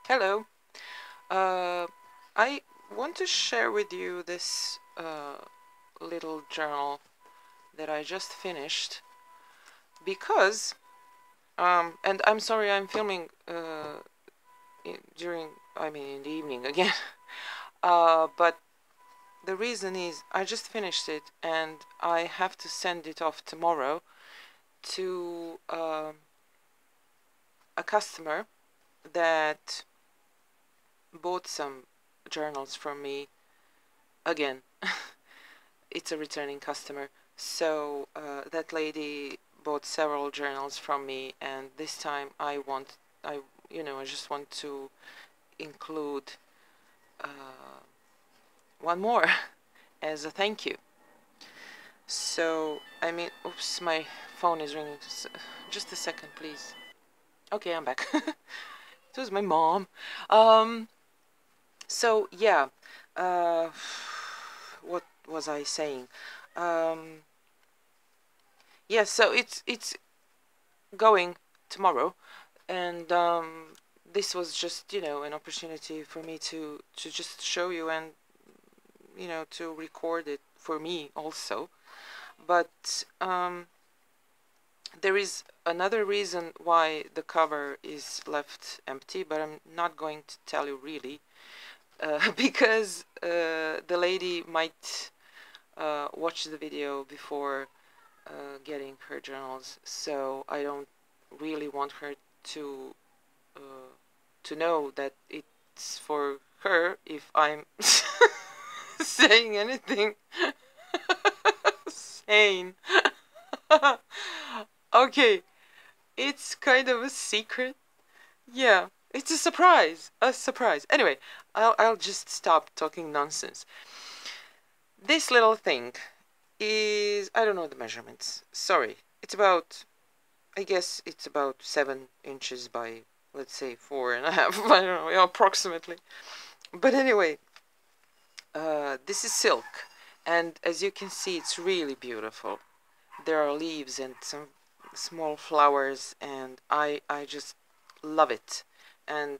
Hello. Uh, I want to share with you this little journal that I just finished because, and I'm sorry I'm filming during, I mean, in the evening again. But the reason is I just finished it and I have to send it off tomorrow to a customer that bought some journals from me again. It's a returning customer. So that lady bought several journals from me, and this time I just want to include one more as a thank you. So, I mean, oops, my phone is ringing. Just a second, please. Okay, I'm back. It was my mom. So yeah, uh, what was I saying? Um, yeah, so it's going tomorrow, and this was just an opportunity for me to just show you and to record it for me also. But there is another reason why the cover is left empty, but I'm not going to tell you really, because the lady might watch the video before getting her journals, so I don't really want her to uh, to know that it's for her if I'm saying anything sane. Okay, it's kind of a secret. Yeah, it's a surprise. A surprise. Anyway, I'll just stop talking nonsense. This little thing is, I don't know the measurements. Sorry. It's about, I guess it's about 7 inches by, let's say, 4.5. I don't know, approximately. But anyway, this is silk, and as you can see, it's really beautiful. There are leaves and some small flowers, and I just love it. And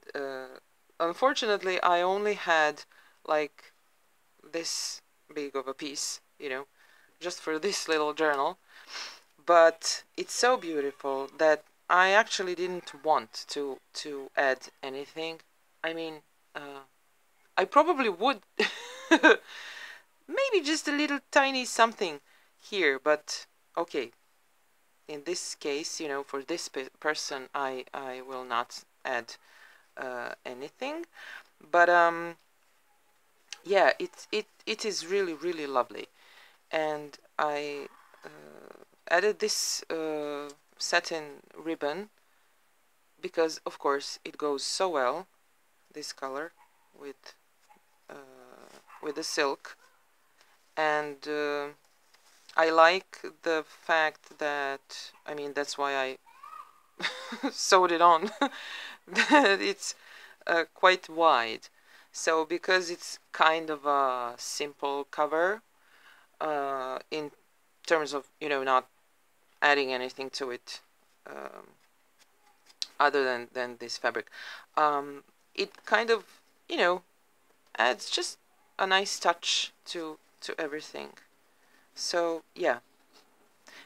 unfortunately, I only had like this big of a piece, just for this little journal. But it's so beautiful that I actually didn't want to add anything. I mean, I probably would maybe just a little tiny something here, but okay. In this case, for this person, I will not add anything. But yeah, it is really really lovely, and I added this satin ribbon because of course it goes so well, this color with the silk. And I like the fact that, I mean, that's why I sewed it on, that it's quite wide. So because it's kind of a simple cover in terms of not adding anything to it, other than this fabric, it kind of adds just a nice touch to everything. So yeah,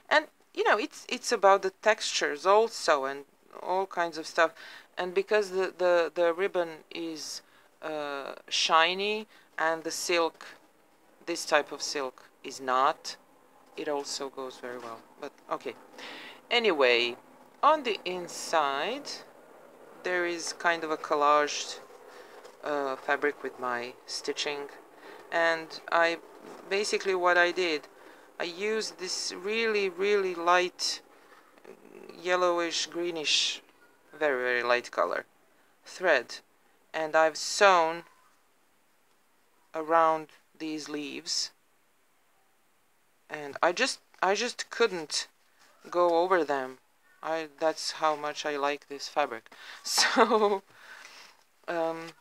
and it's about the textures also and all kinds of stuff. And because the ribbon is shiny, and the silk, this type of silk, is not, it also goes very well. But okay, anyway, on the inside there is kind of a collaged fabric with my stitching. And I basically, what I did, I used this really really light yellowish greenish, very very light color thread, and I've sewn around these leaves, and I just couldn't go over them. That's how much I like this fabric. So um,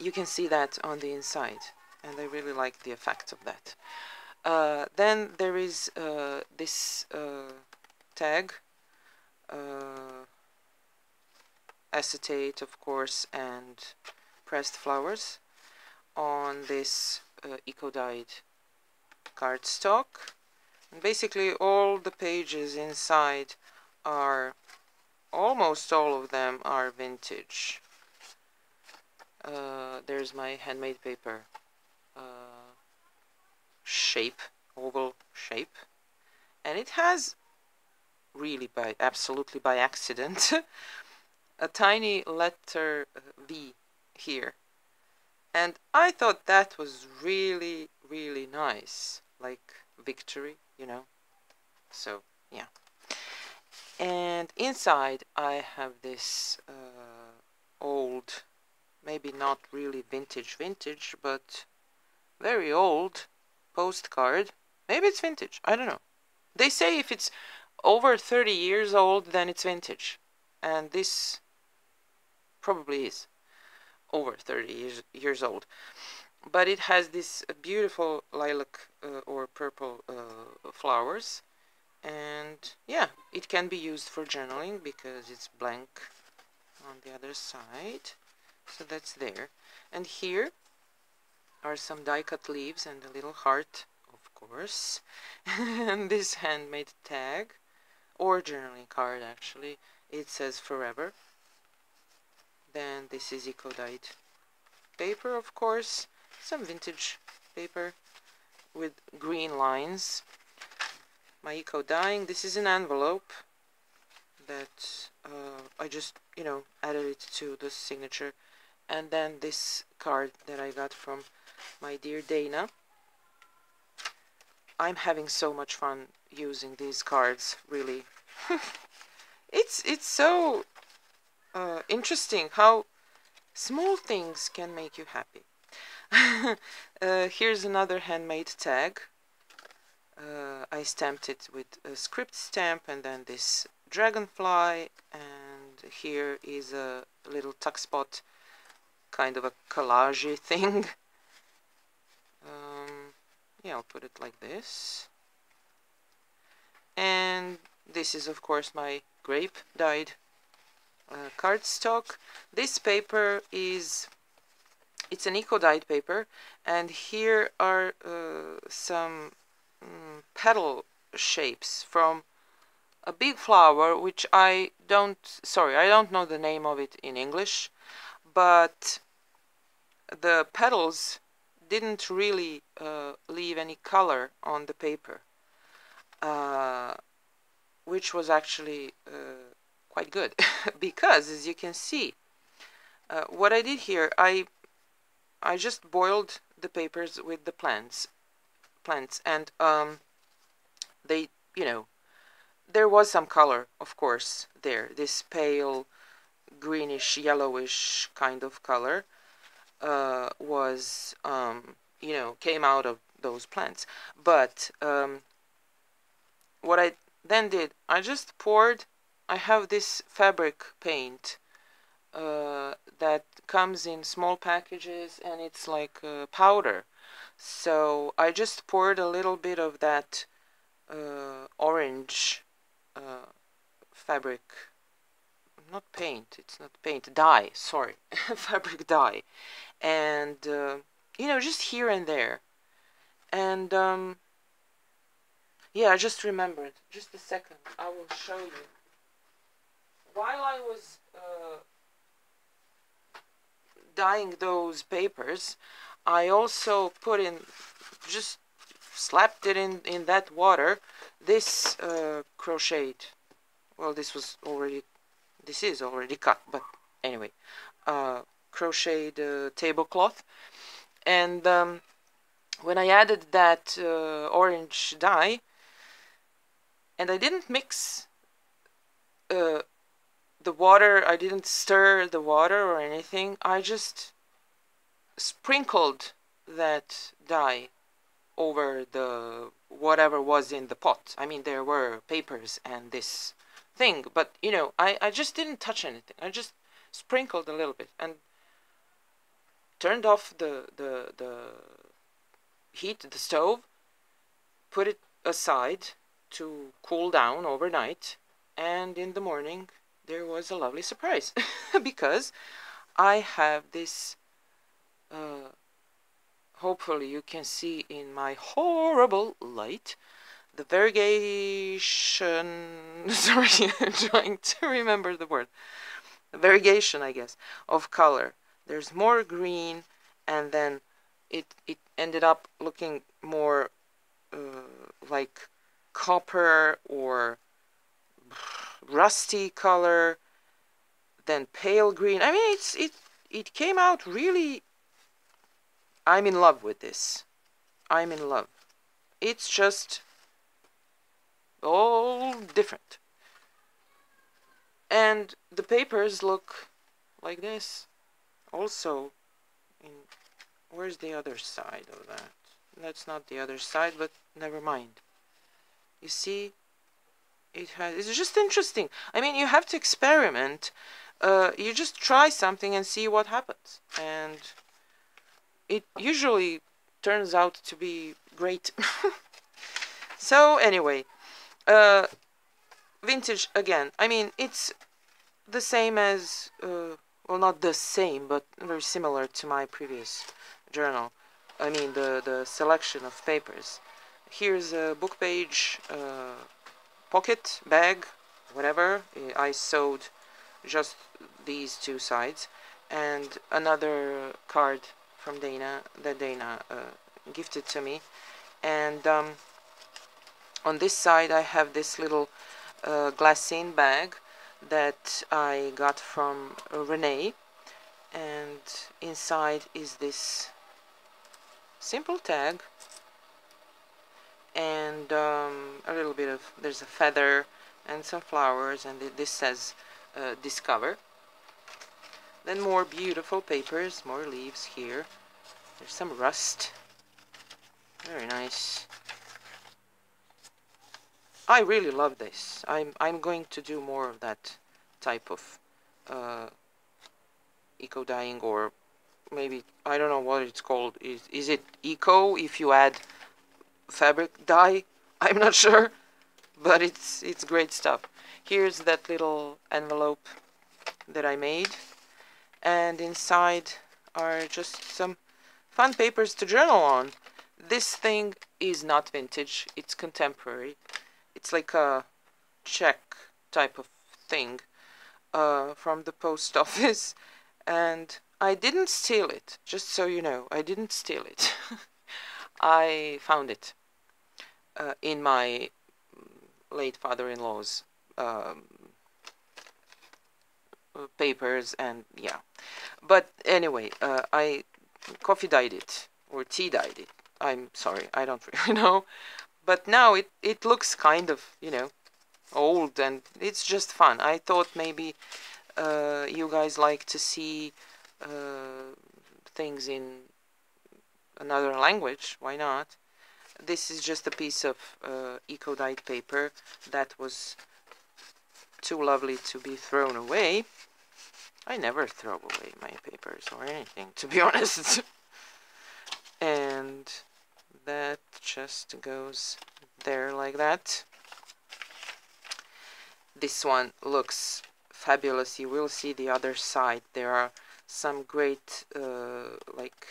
you can see that on the inside, and I really like the effect of that. Then there is this tag. acetate, of course, and pressed flowers on this eco-dyed cardstock. And basically all the pages inside are, almost all of them are vintage. There's my handmade paper shape, oval shape, and it has, really absolutely by accident, a tiny letter V here, and I thought that was really, really nice, like victory, you know. So yeah. And inside I have this old, maybe not really vintage, but very old postcard. Maybe it's vintage, I don't know. They say if it's over 30 years old, then it's vintage. And this probably is over 30 years old. But it has this beautiful lilac or purple flowers. And yeah, it can be used for journaling because it's blank on the other side. So that's there. And here are some die-cut leaves and a little heart, of course. And this handmade tag, or journaling card actually. It says forever. Then this is eco-dyed paper, of course. Some vintage paper with green lines. My eco-dyeing. This is an envelope that I just, you know, added it to the signature. And then this card that I got from my dear Dana. I'm having so much fun using these cards, really. It's so interesting how small things can make you happy. Here's another handmade tag. I stamped it with a script stamp and then this dragonfly, and here is a little tuck spot, kind of a collage thing. Yeah, I'll put it like this. And this is, of course, my grape dyed cardstock. This paper is, it's an eco-dyed paper, and here are some petal shapes from a big flower, which I don't know the name of it in English, but the petals didn't really leave any color on the paper, which was actually quite good because, as you can see, what I did here, I just boiled the papers with the plants, and they, you know, there was some color, of course, there, this pale greenish yellowish kind of color was, you know, came out of those plants. But what I then did, I just poured, I have this fabric paint that comes in small packages, and it's like powder. So I just poured a little bit of that orange fabric, not paint, it's not paint, dye, sorry, fabric dye, and you know, just here and there. And yeah, I just remembered, just a second, I will show you. While I was dyeing those papers, I also put in, just slapped it in that water, this crocheted, well, this is already cut, but anyway, crocheted tablecloth. And when I added that orange dye, and I didn't mix the water, I didn't stir the water or anything, I just sprinkled that dye over the whatever was in the pot. I mean, there were papers and this thing, but you know, I just didn't touch anything. I just sprinkled a little bit and turned off the heat, the stove, put it aside to cool down overnight, and in the morning there was a lovely surprise because I have this, hopefully you can see in my horrible light, the variegation, sorry, I'm trying to remember the word, the variegation, I guess, of color. There's more green, and then it ended up looking more like copper or rusty color, then pale green. I mean, it came out really. I'm in love with this. I'm in love. It's just all different. And the papers look like this. Also, where's the other side of that? That's not the other side, but never mind. You see, it's just interesting. I mean, you have to experiment. You just try something and see what happens. And it usually turns out to be great. So anyway, vintage again. I mean, it's the same as, well, not the same, but very similar to my previous journal. I mean, the selection of papers. Here's a book page, pocket, bag, whatever. I sewed just these two sides. And another card from Dana that Dana gifted to me. And on this side I have this little glassine bag that I got from Renee, and inside is this simple tag and a little bit of, there's a feather and some flowers, and this says Discover. Then more beautiful papers, more leaves here. There's some rust. Very nice. I really love this. I'm going to do more of that type of eco dyeing, or maybe I don't know what it's called. Is it eco if you add fabric dye? I'm not sure, but it's great stuff. Here's that little envelope that I made, and inside are just some fun papers to journal on. This thing is not vintage, it's contemporary. It's like a check type of thing from the post office, and I didn't steal it, just so you know. I didn't steal it. I found it in my late father-in-law's papers, and yeah. But anyway, I coffee dyed it, or tea dyed it. I'm sorry, I don't really know. But now it looks kind of, you know, old, and it's just fun. I thought maybe you guys like to see things in another language. Why not? This is just a piece of eco-dyed paper that was too lovely to be thrown away. I never throw away my papers or anything, to be honest. And that just goes there like that. This one looks fabulous. You will see the other side. There are some great like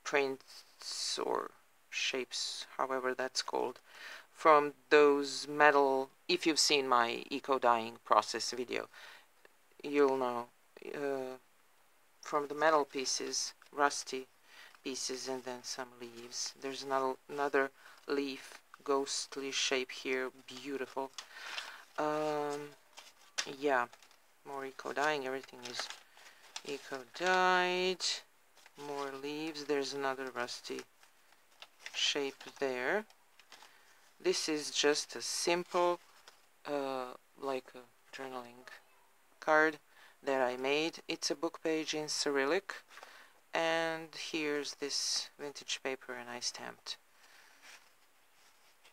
prints or shapes, however that's called, from those metal. If you've seen my eco dyeing process video, you'll know, from the metal pieces, rusty pieces, and then some leaves. There's another leaf, ghostly shape here, beautiful. Yeah, more eco dyeing. Everything is eco dyed. More leaves. There's another rusty shape there. This is just a simple like a journaling card that I made. It's a book page in Cyrillic, and here's this vintage paper, and I stamped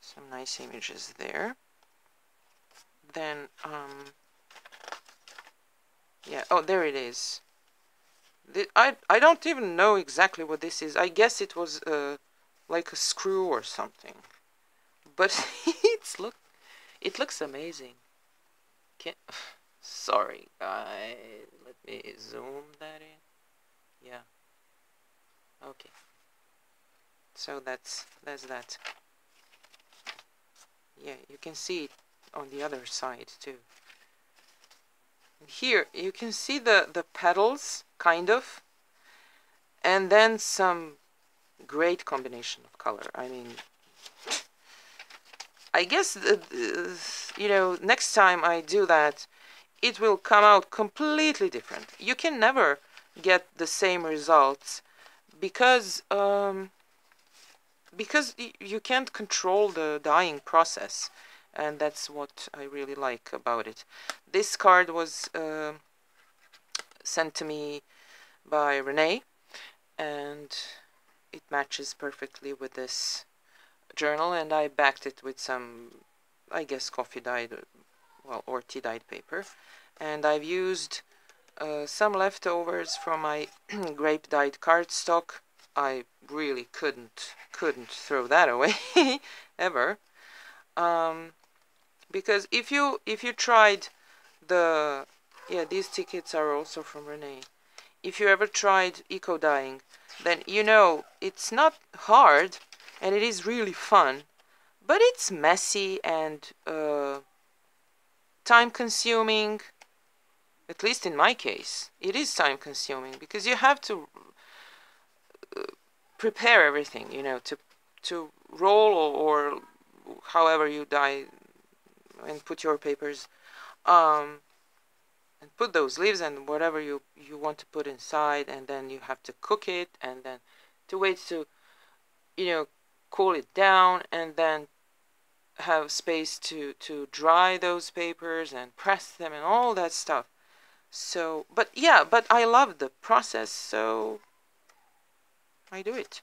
some nice images there. Then yeah, oh, there it is. I don't even know exactly what this is. I guess it was like a screw or something, but it looks amazing. Can sorry guys, let me zoom that in. Yeah, okay, so that's that. Yeah, you can see it on the other side too. And here you can see the petals, kind of, and then some great combination of color. I mean, I guess you know, next time I do that, it will come out completely different. You can never get the same results because you can't control the dyeing process, and that's what I really like about it. This card was sent to me by Renee, and it matches perfectly with this journal, and I backed it with some, I guess, coffee dyed, well, or tea dyed paper, and I've used some leftovers from my grape dyed cardstock. I really couldn't throw that away ever, because if you tried the, yeah, these tickets are also from Renee. If you ever tried eco dyeing, then you know it's not hard, and it is really fun, but it's messy and time consuming. At least in my case, it is time consuming because you have to prepare everything, you know, to roll or however you dye and put your papers, and put those leaves and whatever you want to put inside, and then you have to cook it, and then to wait to, you know, cool it down, and then have space to dry those papers and press them and all that stuff. So, but yeah, but I love the process, so I do it.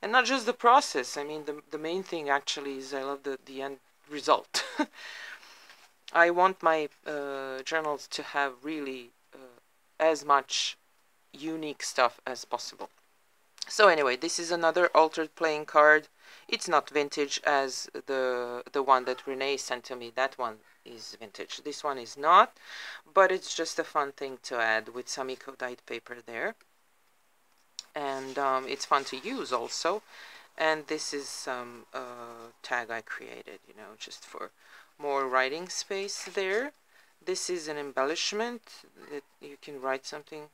And not just the process, I mean, the main thing actually is I love the end result. I want my journals to have really as much unique stuff as possible. So anyway, this is another altered playing card. It's not vintage as the one that Renee sent to me. That one is vintage. This one is not, but it's just a fun thing to add with some eco-dyed paper there. And it's fun to use also. And this is some tag I created, you know, just for more writing space there. This is an embellishment that you can write something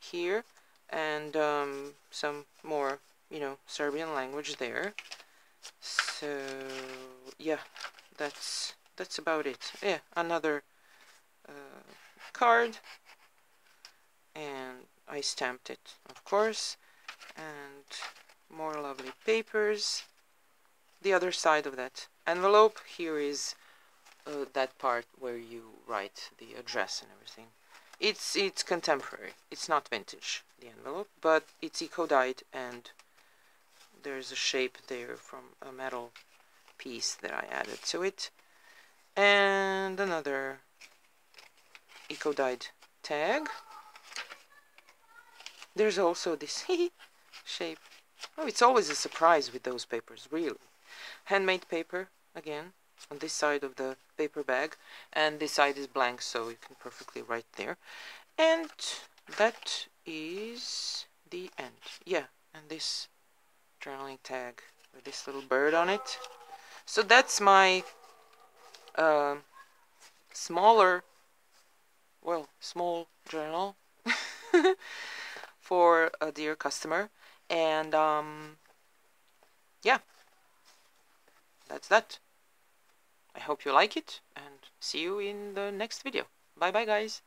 here, and some more, you know, Serbian language there. So yeah, that's about it. Yeah, another card, and I stamped it, of course, and more lovely papers. The other side of that envelope here is that part where you write the address and everything. It's contemporary. It's not vintage, the envelope, but it's eco-dyed, and there's a shape there from a metal piece that I added to it. And another eco-dyed tag. There's also this shape. Oh, it's always a surprise with those papers, really. Handmade paper, again, on this side of the paper bag, and this side is blank, so you can perfectly write there. And that is the end. Yeah, and this journaling tag with this little bird on it. So that's my smaller, well, small journal for a dear customer. And yeah, that's that. I hope you like it, and see you in the next video. Bye bye, guys.